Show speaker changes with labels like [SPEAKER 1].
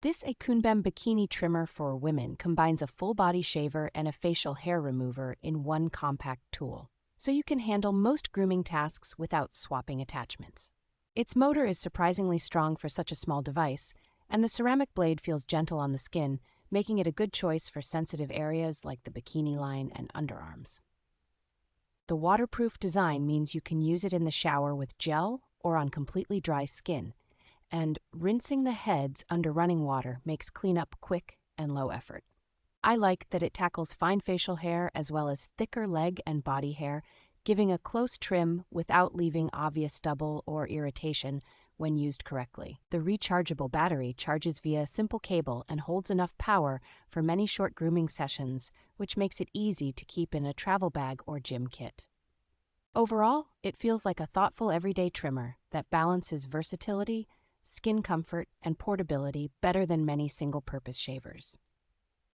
[SPEAKER 1] This Akunbem Bikini Trimmer for women combines a full-body shaver and a facial hair remover in one compact tool, so you can handle most grooming tasks without swapping attachments. Its motor is surprisingly strong for such a small device, and the ceramic blade feels gentle on the skin, making it a good choice for sensitive areas like the bikini line and underarms. The waterproof design means you can use it in the shower with gel or on completely dry skin, and rinsing the heads under running water makes cleanup quick and low effort. I like that it tackles fine facial hair as well as thicker leg and body hair, giving a close trim without leaving obvious stubble or irritation when used correctly. The rechargeable battery charges via a simple cable and holds enough power for many short grooming sessions, which makes it easy to keep in a travel bag or gym kit. Overall, it feels like a thoughtful everyday trimmer that balances versatility, skin comfort, and portability better than many single-purpose shavers.